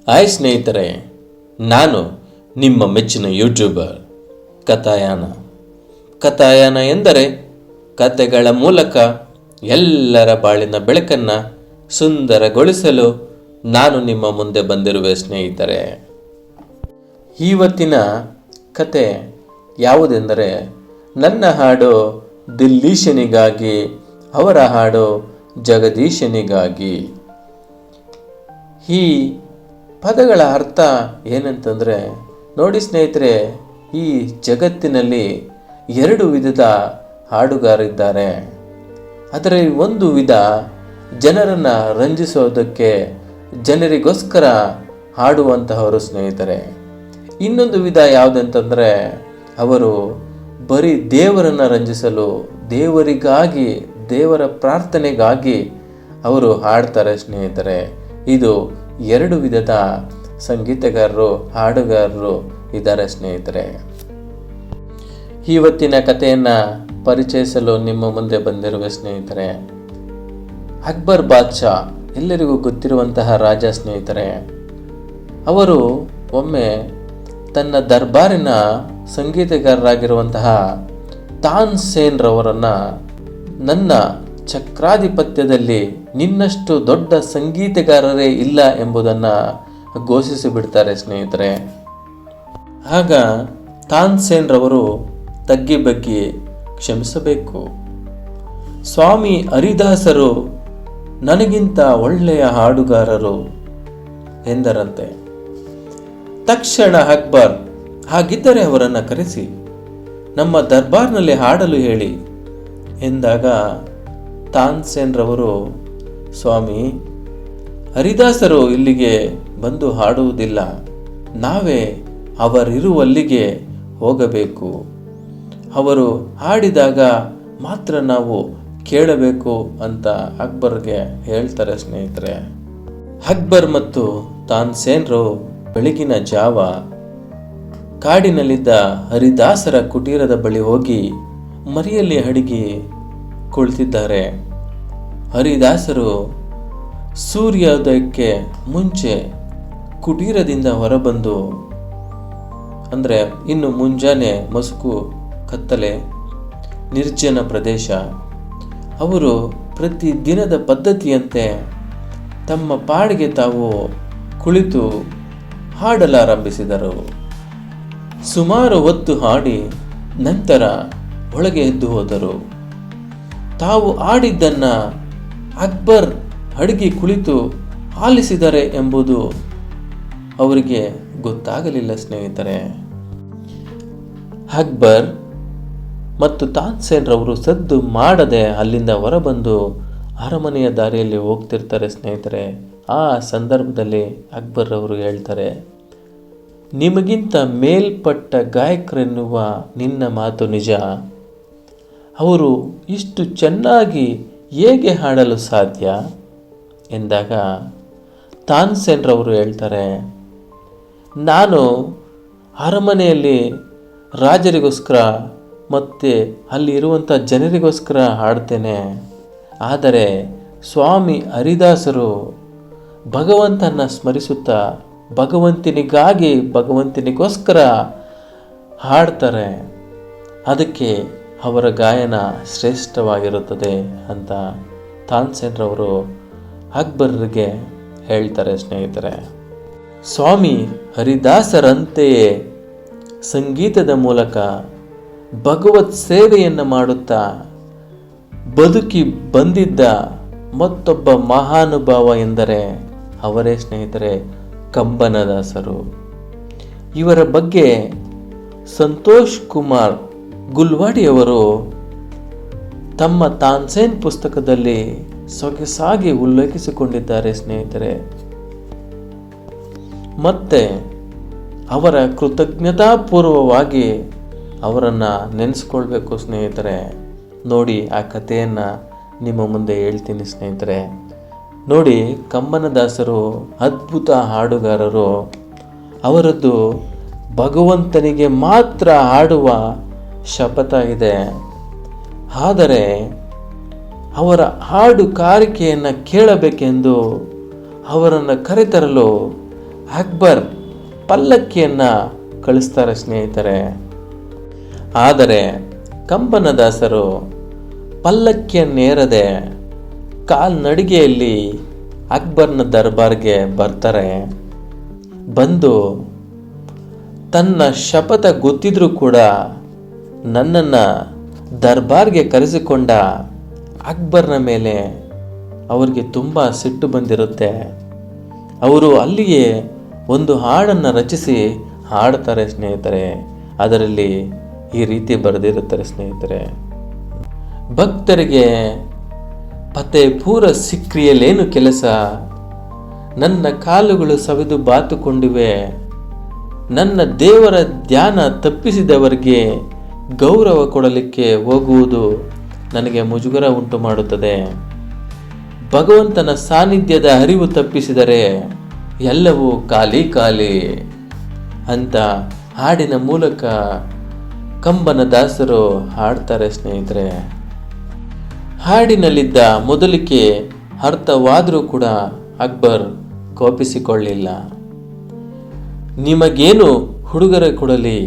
Hi ಸ್ನೇಹಿತರೆ, ನಾನು ನಿಮ್ಮ ಮೆಚ್ಚಿನ ಯೂಟ್ಯೂಬರ್ ಕಥಾಯಾನ ಎಂದರೆ ಕಥೆಗಳ ಮೂಲಕ ಎಲ್ಲರ ಬಾಳಿನ ಬೆಳಕನ್ನು ಸುಂದರಗೊಳಿಸಲು ನಾನು ನಿಮ್ಮ ಮುಂದೆ ಬಂದಿರುವೆ ಸ್ನೇಹಿತರೆ. ಇವತ್ತಿನ ಕತೆ ಯಾವುದೆಂದರೆ, ನನ್ನ ಹಾಡು ದಿಲ್ಲೀಶನಿಗಾಗಿ, ಅವರ ಹಾಡು ಜಗದೀಶನಿಗಾಗಿ. ಈ ಪದಗಳ ಅರ್ಥ ಏನಂತಂದರೆ, ನೋಡಿ ಸ್ನೇಹಿತರೆ, ಈ ಜಗತ್ತಿನಲ್ಲಿ ಎರಡು ವಿಧದ ಹಾಡುಗಾರಿದ್ದಾರೆ. ಅದರ ಒಂದು ವಿಧ ಜನರನ್ನು ರಂಜಿಸೋದಕ್ಕೆ, ಜನರಿಗೋಸ್ಕರ ಹಾಡುವಂತಹವರು ಸ್ನೇಹಿತರೆ. ಇನ್ನೊಂದು ವಿಧ ಯಾವುದಂತಂದರೆ, ಅವರು ಬರೀ ದೇವರನ್ನು ರಂಜಿಸಲು, ದೇವರಿಗಾಗಿ, ದೇವರ ಪ್ರಾರ್ಥನೆಗಾಗಿ ಅವರು ಹಾಡ್ತಾರೆ ಸ್ನೇಹಿತರೆ. ಇದು ಎರಡು ವಿಧದ ಸಂಗೀತಗಾರರು, ಹಾಡುಗಾರರು ಇದ್ದಾರೆ ಸ್ನೇಹಿತರೆ. ಇವತ್ತಿನ ಕಥೆಯನ್ನು ಪರಿಚಯಿಸಲು ನಿಮ್ಮ ಮುಂದೆ ಬಂದಿರುವ ಸ್ನೇಹಿತರೆ, ಅಕ್ಬರ್ ಬಾದ್ಶಾ ಎಲ್ಲರಿಗೂ ಗೊತ್ತಿರುವಂತಹ ರಾಜ ಸ್ನೇಹಿತರೆ. ಅವರು ಒಮ್ಮೆ ತನ್ನ ದರ್ಬಾರಿನ ಸಂಗೀತಗಾರರಾಗಿರುವಂತಹ ತಾನ್ಸೇನ್ ರವರನ್ನು, ನನ್ನ ಚಕ್ರಾಧಿಪತ್ಯದಲ್ಲಿ ನಿನ್ನಷ್ಟು ದೊಡ್ಡ ಸಂಗೀತಗಾರರೇ ಇಲ್ಲ ಎಂಬುದನ್ನು ಘೋಷಿಸಿಬಿಡ್ತಾರೆ ಸ್ನೇಹಿತರೆ. ಆಗ ತಾನ್ಸೇನ್ ರವರು ತಗ್ಗಿ ಬಗ್ಗಿ ಕ್ಷಮಿಸಬೇಕು, ಸ್ವಾಮಿ ಹರಿದಾಸರು ನನಗಿಂತ ಒಳ್ಳೆಯ ಹಾಡುಗಾರರು ಎಂದರಂತೆ. ತಕ್ಷಣ ಅಕ್ಬರ್, ಹಾಗಿದ್ದರೆ ಅವರನ್ನು ಕರೆಸಿ ನಮ್ಮ ದರ್ಬಾರ್ನಲ್ಲಿ ಹಾಡಲು ಹೇಳಿ ಎಂದಾಗ ತಾನ್ಸೇನ್ ರವರು, ಸ್ವಾಮಿ ಹರಿದಾಸರು ಇಲ್ಲಿಗೆ ಬಂದು ಹಾಡುವುದಿಲ್ಲ, ನಾವೇ ಅವರಿರುವಲ್ಲಿಗೆ ಹೋಗಬೇಕು, ಅವರು ಹಾಡಿದಾಗ ಮಾತ್ರ ನಾವು ಕೇಳಬೇಕು ಅಂತ ಅಕ್ಬರ್ಗೆ ಹೇಳ್ತಾರೆ ಸ್ನೇಹಿತರೆ. ಅಕ್ಬರ್ ಮತ್ತು ತಾನ್ಸೇನ್ರು ಬೆಳಗಿನ ಜಾವ ಕಾಡಿನಲ್ಲಿದ್ದ ಹರಿದಾಸರ ಕುಟೀರದ ಬಳಿ ಹೋಗಿ ಮರೆಯಲ್ಲಿ ಅಡಗಿ ಕುಳಿತಿದ್ದಾರೆ. ಹರಿದಾಸರು ಸೂರ್ಯೋದಯಕ್ಕೆ ಮುಂಚೆ ಕುಟೀರದಿಂದ ಹೊರಬಂದು, ಅಂದರೆ ಇನ್ನು ಮುಂಜಾನೆ ಮಸುಕು ಕತ್ತಲೆ, ನಿರ್ಜನ ಪ್ರದೇಶ, ಅವರು ಪ್ರತಿ ದಿನದ ಪದ್ಧತಿಯಂತೆ ತಮ್ಮ ಪಾಡಿಗೆ ತಾವು ಕುಳಿತು ಹಾಡಲಾರಂಭಿಸಿದರು. ಸುಮಾರು ಹೊತ್ತು ಹಾಡಿ ನಂತರ ಒಳಗೆ ಎದ್ದು ಹೋದರು. ತಾವು ಹಾಡಿದ್ದನ್ನು ಅಕ್ಬರ್ ಅಡಗಿ ಕುಳಿತು ಆಲಿಸಿದರೆ ಎಂಬುದು ಅವರಿಗೆ ಗೊತ್ತಾಗಲಿಲ್ಲ ಸ್ನೇಹಿತರೆ. ಅಕ್ಬರ್ ಮತ್ತು ತಾನ್ಸೇನ್ ರವರು ಸದ್ದು ಮಾಡದೆ ಅಲ್ಲಿಂದ ಹೊರಬಂದು ಅರಮನೆಯ ದಾರಿಯಲ್ಲಿ ಹೋಗ್ತಿರ್ತಾರೆ ಸ್ನೇಹಿತರೆ. ಆ ಸಂದರ್ಭದಲ್ಲಿ ಅಕ್ಬರ್ ಅವರು ಹೇಳ್ತಾರೆ, ನಿಮಗಿಂತ ಮೇಲ್ಪಟ್ಟ ಗಾಯಕರೆನ್ನುವ ನಿನ್ನ ಮಾತು ನಿಜ, ಅವರು ಇಷ್ಟು ಚೆನ್ನಾಗಿ ಹೇಗೆ ಹಾಡಲು ಸಾಧ್ಯ ಎಂದಾಗ ತಾನ್ಸೇನ್ ರವರು ಹೇಳ್ತಾರೆ, ನಾನು ಅರಮನೆಯಲ್ಲಿ ರಾಜರಿಗೋಸ್ಕರ ಮತ್ತು ಅಲ್ಲಿ ಇರುವಂಥ ಜನರಿಗೋಸ್ಕರ ಹಾಡ್ತೇನೆ, ಆದರೆ ಸ್ವಾಮಿ ಹರಿದಾಸರು ಭಗವಂತನ ಸ್ಮರಿಸುತ್ತಾ ಭಗವಂತನಿಗಾಗಿ, ಭಗವಂತನಿಗೋಸ್ಕರ ಹಾಡ್ತಾರೆ, ಅದಕ್ಕೆ ಅವರ ಗಾಯನ ಶ್ರೇಷ್ಠವಾಗಿರುತ್ತದೆ ಅಂತ ತಾನ್ಸೇನ್ ರವರು ಅಕ್ಬರ್ಗೆ ಹೇಳ್ತಾರೆ ಸ್ನೇಹಿತರೆ. ಸ್ವಾಮಿ ಹರಿದಾಸರಂತೆಯೇ ಸಂಗೀತದ ಮೂಲಕ ಭಗವತ್ ಸೇವೆಯನ್ನು ಮಾಡುತ್ತಾ ಬದುಕಿ ಬಂದಿದ್ದ ಮತ್ತೊಬ್ಬ ಮಹಾನುಭಾವ ಎಂದರೆ ಅವರೇ ಸ್ನೇಹಿತರೆ ಕಂಬನದಾಸರು. ಇವರ ಬಗ್ಗೆ ಸಂತೋಷ್ ಕುಮಾರ್ ಗುಲ್ವಾಡಿಯವರು ತಮ್ಮ ತಾನ್ಸೇನ್ ಪುಸ್ತಕದಲ್ಲಿ ಸೊಗಸಾಗಿ ಉಲ್ಲೇಖಿಸಿಕೊಂಡಿದ್ದಾರೆ ಸ್ನೇಹಿತರೆ. ಮತ್ತೆ ಅವರ ಕೃತಜ್ಞತಾಪೂರ್ವವಾಗಿ ಅವರನ್ನು ನೆನೆಸ್ಕೊಳ್ಬೇಕು ಸ್ನೇಹಿತರೆ. ನೋಡಿ, ಆ ಕಥೆಯನ್ನು ನಿಮ್ಮ ಮುಂದೆ ಹೇಳ್ತೀನಿ ಸ್ನೇಹಿತರೆ. ನೋಡಿ, ಕಂಬನದಾಸರು ಅದ್ಭುತ ಹಾಡುಗಾರರು. ಅವರದ್ದು ಭಗವಂತನಿಗೆ ಮಾತ್ರ ಹಾಡುವ ಶಪಥ ಇದೆ. ಆದರೆ ಅವರ ಹಾಡುಗಾರಿಕೆಯನ್ನು ಕೇಳಬೇಕೆಂದು ಅವರನ್ನು ಕರೆತರಲು ಅಕ್ಬರ್ ಪಲ್ಲಕ್ಕಿಯನ್ನು ಕಳಿಸ್ತಾರೆ ಸ್ನೇಹಿತರೆ. ಆದರೆ ಕಂಬನದಾಸರು ಪಲ್ಲಕ್ಕಿಯನ್ನೇರದೆ ಕಾಲ್ನಡಿಗೆಯಲ್ಲಿ ಅಕ್ಬರ್ನ ದರ್ಬಾರ್ಗೆ ಬರ್ತಾರೆ. ಬಂದು ತನ್ನ ಶಪಥ ಗೊತ್ತಿದ್ರೂ ಕೂಡ ನನ್ನನ್ನು ದರ್ಬಾರ್ಗೆ ಕರೆಸಿಕೊಂಡ ಅಕ್ಬರ್ನ ಮೇಲೆ ಅವರಿಗೆ ತುಂಬ ಸಿಟ್ಟು ಬಂದಿರುತ್ತೆ. ಅವರು ಅಲ್ಲಿಯೇ ಒಂದು ಹಾಡನ್ನು ರಚಿಸಿ ಹಾಡ್ತಾರೆ ಸ್ನೇಹಿತರೆ. ಅದರಲ್ಲಿ ಈ ರೀತಿ ಬರೆದಿರುತ್ತಾರೆ ಸ್ನೇಹಿತರೆ. ಭಕ್ತರಿಗೆ ಫತೇಪುರ ಸಿಕ್ರಿಯಲ್ಲೇನು ಕೆಲಸ, ನನ್ನ ಕಾಲುಗಳು ಸವೆದು ಬಾತುಕೊಂಡಿವೆ, ನನ್ನ ದೇವರ ಧ್ಯಾನ ತಪ್ಪಿಸಿದವರಿಗೆ ಗೌರವ ಕೊಡಲಿಕ್ಕೆ ಹೋಗುವುದು ನನಗೆ ಮುಜುಗರ ಉಂಟು ಮಾಡುತ್ತದೆ. ಭಗವಂತನ ಸಾನ್ನಿಧ್ಯದ ಅರಿವು ತಪ್ಪಿಸಿದರೆ ಎಲ್ಲವೂ ಖಾಲಿ ಖಾಲಿ ಅಂತ ಹಾಡಿನ ಮೂಲಕ ಕಂಬನದಾಸರು ಹಾಡ್ತಾರೆ ಸ್ನೇಹಿತರೆ. ಹಾಡಿನಲ್ಲಿದ್ದ ಮೊದಲಿಕೆ ಅರ್ಥವಾದರೂ ಕೂಡ ಅಕ್ಬರ್ ಕೋಪಿಸಿಕೊಳ್ಳಿಲ್ಲ. ನಿಮಗೇನು ಉಡುಗೊರೆ ಕೊಡಲಿ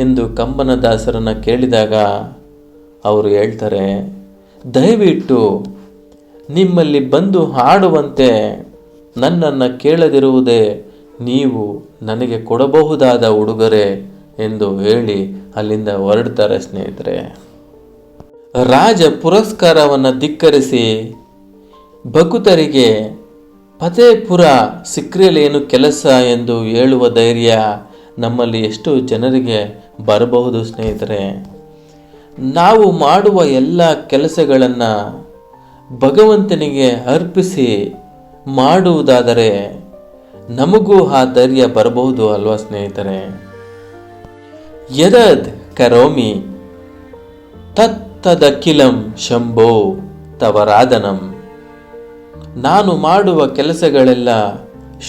ಎಂದು ಕಂಬನದಾಸರನ್ನು ಕೇಳಿದಾಗ ಅವರು ಹೇಳ್ತಾರೆ, ದಯವಿಟ್ಟು ನಿಮ್ಮಲ್ಲಿ ಬಂದು ಹಾಡುವಂತೆ ನನ್ನನ್ನು ಕೇಳದಿರುವುದೇ ನೀವು ನನಗೆ ಕೊಡಬಹುದಾದ ಉಡುಗೊರೆ ಎಂದು ಹೇಳಿ ಅಲ್ಲಿಂದ ಹೊರಡ್ತಾರೆ ಸ್ನೇಹಿತರೆ. ರಾಜ ಪುರಸ್ಕಾರವನ್ನು ಧಿಕ್ಕರಿಸಿ ಭಕುತರಿಗೆ ಫತೇಪುರ ಸಿಕ್ರಿಯಲ್ಲೇನು ಕೆಲಸ ಎಂದು ಹೇಳುವ ಧೈರ್ಯ ನಮ್ಮಲ್ಲಿ ಎಷ್ಟು ಜನರಿಗೆ ಬರಬಹುದು ಸ್ನೇಹಿತರೆ. ನಾವು ಮಾಡುವ ಎಲ್ಲ ಕೆಲಸಗಳನ್ನು ಭಗವಂತನಿಗೆ ಅರ್ಪಿಸಿ ಮಾಡುವುದಾದರೆ ನಮಗೂ ಆ ಧೈರ್ಯ ಬರಬಹುದು ಅಲ್ವಾ ಸ್ನೇಹಿತರೆ. ಯದದ್ ಕರೋಮಿ ತತ್ತದಖಿಲಂ ಶಂಭೋ ತವರಾಧನಂ. ನಾನು ಮಾಡುವ ಕೆಲಸಗಳೆಲ್ಲ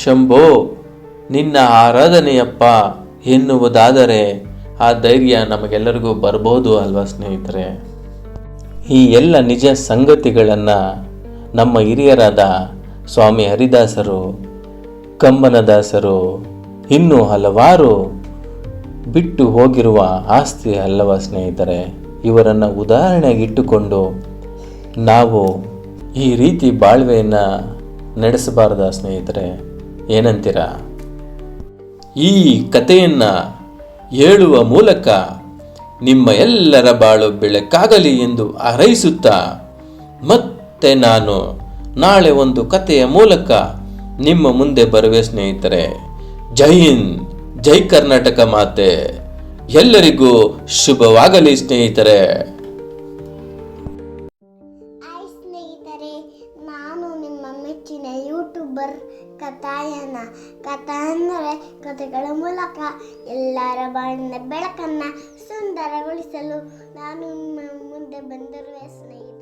ಶಂಭೋ ನಿನ್ನ ಆರಾಧನೆಯಪ್ಪ ಎನ್ನುವುದಾದರೆ ಆ ಧೈರ್ಯ ನಮಗೆಲ್ಲರಿಗೂ ಬರಬಹುದು ಅಲ್ವಾ ಸ್ನೇಹಿತರೆ. ಈ ಎಲ್ಲ ನಿಜ ಸಂಗತಿಗಳನ್ನು ನಮ್ಮ ಹಿರಿಯರಾದ ಸ್ವಾಮಿ ಹರಿದಾಸರು, ಕಂಬನದಾಸರು, ಇನ್ನೂ ಹಲವಾರು ಬಿಟ್ಟು ಹೋಗಿರುವ ಆಸ್ತಿ ಅಲ್ಲವ ಸ್ನೇಹಿತರೆ. ಇವರನ್ನು ಉದಾಹರಣೆಗಿಟ್ಟುಕೊಂಡು ನಾವು ಈ ರೀತಿ ಬಾಳ್ವೆಯನ್ನು ನಡೆಸಬಾರ್ದ ಸ್ನೇಹಿತರೆ, ಏನಂತೀರಾ? ಈ ಕಥೆಯನ್ನು ಹೇಳುವ ಮೂಲಕ ನಿಮ್ಮ ಎಲ್ಲರ ಬಾಳು ಬೆಳಕಾಗಲಿ ಎಂದು ಹಾರೈಸುತ್ತಾ ಮತ್ತೆ ನಾನು ನಾಳೆ ಒಂದು ಕಥೆಯ ಮೂಲಕ ನಿಮ್ಮ ಮುಂದೆ ಬರುವೆ ಸ್ನೇಹಿತರೆ. ಜೈ ಹಿಂದ್, ಜೈ ಕರ್ನಾಟಕ ಮಾತೆ. ಎಲ್ಲರಿಗೂ ಶುಭವಾಗಲಿ ಸ್ನೇಹಿತರೆ. ಹಾಯ್ ಸ್ನೇಹಿತರೆ, ನಾನು ನಿಮ್ಮ ಮೆಚ್ಚಿನ ಯೂಟ್ಯೂಬರ್ ಕಥಾಯನ. ಕಥಾ ಅಂದರೆ ಕಥೆಗಳ ಮೂಲಕ ಎಲ್ಲರ ಬಾಳಿನ ಬೆಳಕನ್ನು ಸುಂದರಗೊಳಿಸಲು ನಾನು ನಿಮ್ಮ ಮುಂದೆ ಬಂದಿರುವೆ ಸ್ನೇಹಿತರೆ.